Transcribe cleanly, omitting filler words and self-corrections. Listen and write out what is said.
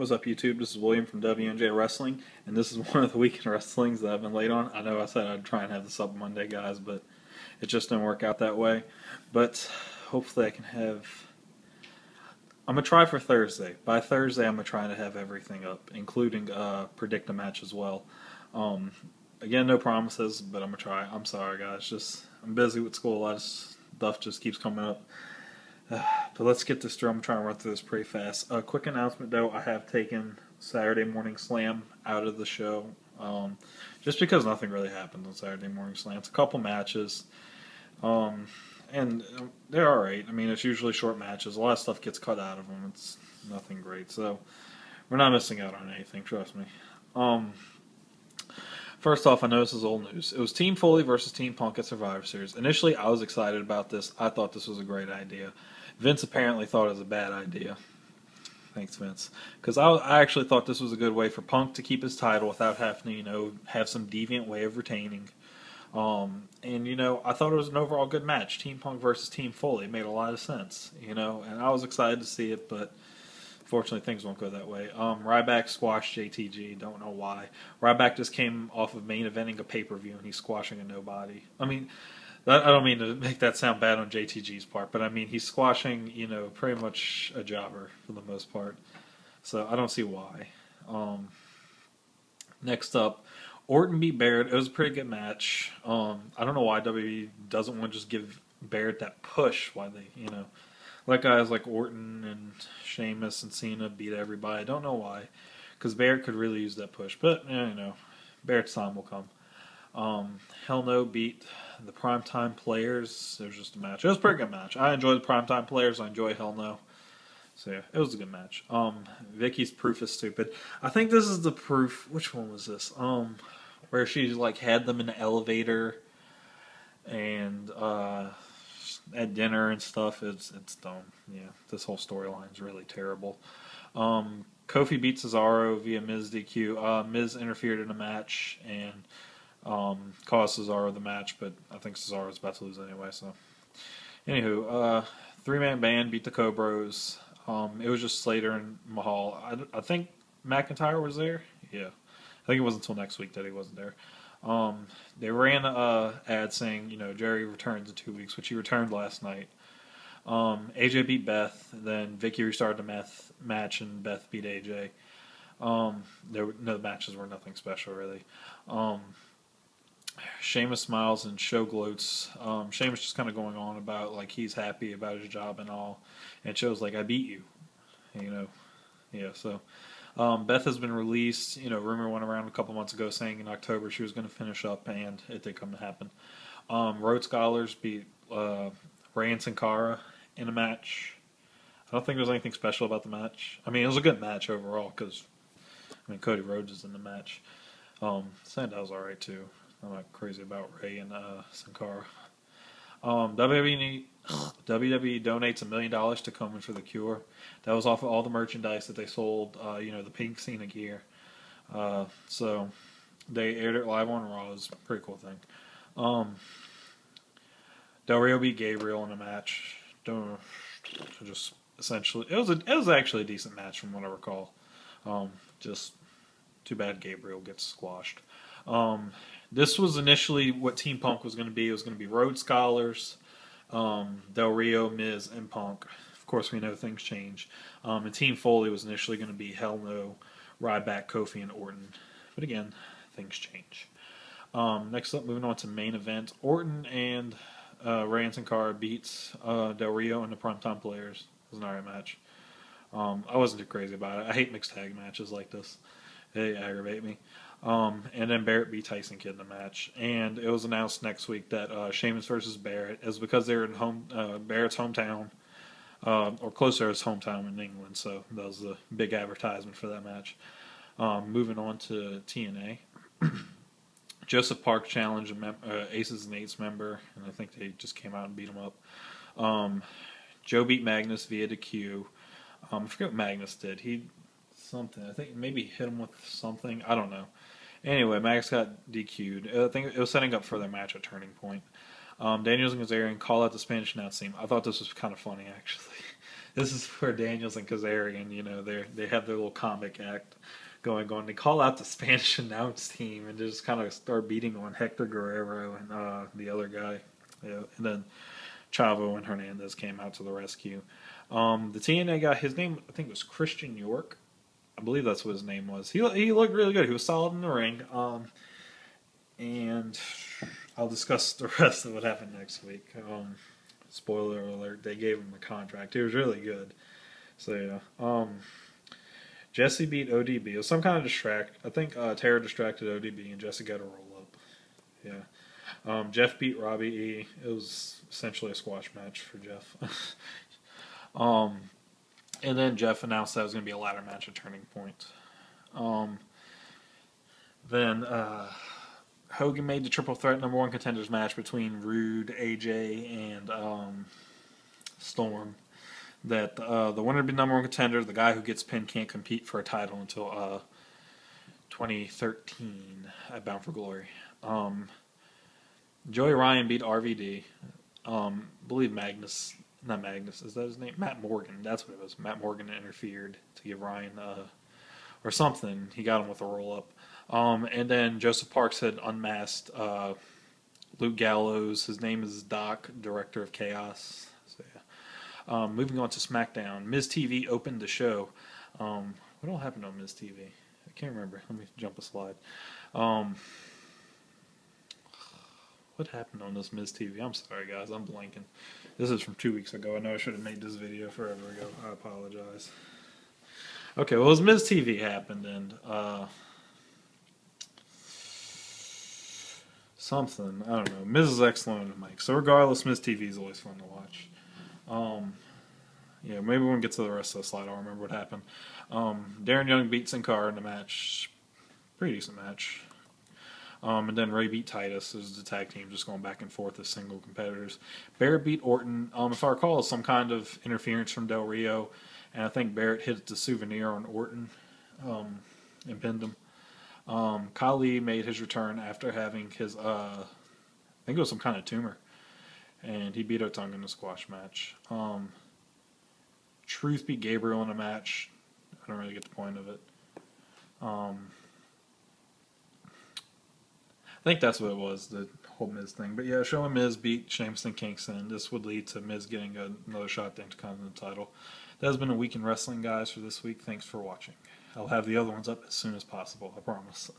What's up, YouTube? This is William from WNJ Wrestling, and this is one of the weekend wrestlings that I've been late on. I know I said I'd try and have this up Monday, guys, but it just didn't work out that way. But hopefully I can have... I'm going to try for Thursday. By Thursday, I'm going to try to have everything up, including predict a match as well. Again, no promises, but I'm going to try. I'm sorry, guys. Just I'm busy with school. A lot of stuff just keeps coming up. But let's get this through. I'm trying to run through this pretty fast. A quick announcement, though. I have taken Saturday Morning Slam out of the show. Just because nothing really happened on Saturday Morning Slam. It's a couple matches. And they're alright. I mean, it's usually short matches. A lot of stuff gets cut out of them. It's nothing great. So, we're not missing out on anything, trust me. First off, I know this is old news. It was Team Foley versus Team Punk at Survivor Series. Initially, I was excited about this. I thought this was a great idea. Vince apparently thought it was a bad idea. Thanks, Vince. Because I actually thought this was a good way for Punk to keep his title without having to, have some deviant way of retaining. And, I thought it was an overall good match. Team Punk versus Team Foley. It made a lot of sense, and I was excited to see it, but fortunately things won't go that way. Ryback squashed JTG. Don't know why. Ryback just came off of main eventing a pay-per-view, and he's squashing a nobody. I mean, I don't mean to make that sound bad on JTG's part, but I mean, he's squashing, pretty much a jobber for the most part. So I don't see why. Next up, Orton beat Barrett. It was a pretty good match. I don't know why WWE doesn't want to just give Barrett that push. Why they, let guys like Orton and Sheamus and Cena beat everybody. I don't know why, because Barrett could really use that push. But Barrett's time will come. Hell No beat the Primetime Players. It was just a match. It was a pretty good match. I enjoy the Primetime Players. I enjoy Hell No. So yeah, it was a good match. Vicky's proof is stupid. I think this is the proof. Which one was this? Where she had them in the elevator and at dinner and stuff. It's dumb. Yeah, this whole storyline is really terrible. Kofi beat Cesaro via Miz DQ. Miz interfered in a match and caused Cesaro the match, but I think Cesaro's about to lose anyway. So, anywho, three-man band beat the Cobras. It was just Slater and Mahal. I think McIntyre was there. Yeah, I think it wasn't until next week that he wasn't there. They ran an ad saying, Jerry returns in 2 weeks, which he returned last night. AJ beat Beth, then Vicky restarted the match, and Beth beat AJ. The matches were nothing special, really. Sheamus smiles and show gloats. Sheamus just kind of going on about, he's happy about his job and all. And Show's I beat you. Yeah, so... Beth has been released. Rumor went around a couple months ago saying in October she was going to finish up, and it did come to happen. Rhodes Scholars beat Ray and Sin Cara in a match. I don't think there was anything special about the match. I mean, it was a good match overall because, Cody Rhodes is in the match. Sandal's alright too. I'm not crazy about Ray and Sin Cara. WWE donates $1 million to Komen for the Cure. That was off of all the merchandise that they sold, the Pink Cena gear. So they aired it live on Raw. It was a pretty cool thing. Del Rio beat Gabriel in a match. Just essentially, it was actually a decent match from what I recall. Just too bad Gabriel gets squashed. This was initially what Team Punk was going to be. It was going to be Rhodes Scholars, Del Rio, Miz, and Punk. Of course, we know things change. And Team Foley was initially going to be Hell No, Ryback, Kofi, and Orton. But again, things change. Next up, moving on to main event. Orton and Ray and Sin Cara beats Del Rio and the Primetime Players. It was an alright match. I wasn't too crazy about it. I hate mixed tag matches like this. They aggravate me. And then Barrett beat Tyson Kidd in the match. And it was announced next week that Sheamus versus Barrett is because they're in Barrett's hometown, or closer to his hometown in England. So that was the big advertisement for that match. Moving on to TNA. Joseph Park challenged Aces and Eights member, and I think they just came out and beat him up. Joe beat Magnus via DQ. I forget what Magnus did. I think maybe hit him with something. I don't know. Anyway, Max got DQ'd. I think it was setting up for their match at Turning Point. Daniels and Kazarian call out the Spanish announce team. I thought this was kind of funny, actually. this is where Daniels and Kazarian, they have their little comic act going on. They call out the Spanish announce team and just kind of start beating on Hector Guerrero and the other guy. Yeah, and then Chavo and Hernandez came out to the rescue. The TNA guy, his name I think was Christian York. I believe that's what his name was. He looked really good. He was solid in the ring. And I'll discuss the rest of what happened next week. Spoiler alert: they gave him a contract. He was really good. So yeah. Jesse beat ODB. It was some kind of distract. I think Tara distracted ODB and Jesse got a roll up. Yeah. Jeff beat Robbie E. It was essentially a squash match for Jeff. And then Jeff announced that it was going to be a ladder match at Turning Point. Then Hogan made the triple threat number one contenders match between Rude, AJ, and Storm. That the winner would be number one contender. The guy who gets pinned can't compete for a title until 2013 at Bound for Glory. Joey Ryan beat RVD. Believe Magnus, not Magnus, is that his name? Matt Morgan. That's what it was. Matt Morgan interfered to give Ryan or something. He got him with a roll up. And then Joseph Parks had unmasked Luke Gallows. His name is Doc, Director of Chaos. So, yeah. Moving on to SmackDown. Miz TV opened the show. What all happened on Miz TV? I can't remember. Let me jump a slide. What happened on this Miz TV? I'm sorry, guys. I'm blanking. This is from 2 weeks ago. I know I should have made this video forever ago. I apologize. Okay, well, as Miz TV happened, and something, I don't know. Miz is excellent on the mic. So regardless, Miz TV is always fun to watch. Yeah, maybe when we get to the rest of the slide, I'll remember what happened. Darren Young beat Sin Cara in the match. Pretty decent match. And then Ray beat Titus. It was the tag team just going back and forth as single competitors. Barrett beat Orton. If I recall, it was some kind of interference from Del Rio. And I think Barrett hit the souvenir on Orton and pinned him. Khali made his return after having his, I think it was some kind of tumor. And he beat Otunga in a squash match. Truth beat Gabriel in a match. I don't really get the point of it. I think that's what it was, the whole Miz thing. But yeah, showing Miz beat Sheamus and Kingston. This would lead to Miz getting another shot at the Intercontinental title. That has been a week in wrestling, guys, for this week. Thanks for watching. I'll have the other ones up as soon as possible, I promise.